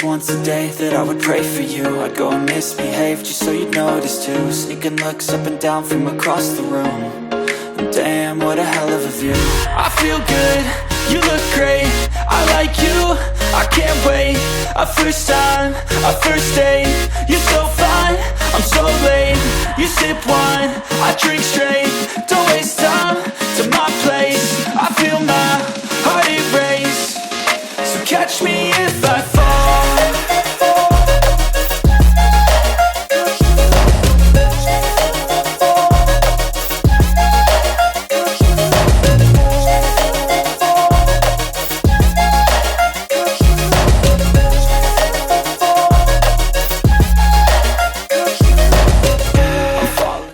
just once a day that I would pray for you. I'd go and misbehave just so you'd notice too. Sneaking looks up and down from across the room. Damn, what a hell of a view. I feel good, you look great, I like you, I can't wait. A first time, a first date, you're so fine, I'm so late. You sip wine, I drink straight, don't waste time to my place. I feel my heart erase, so catch me if I fall.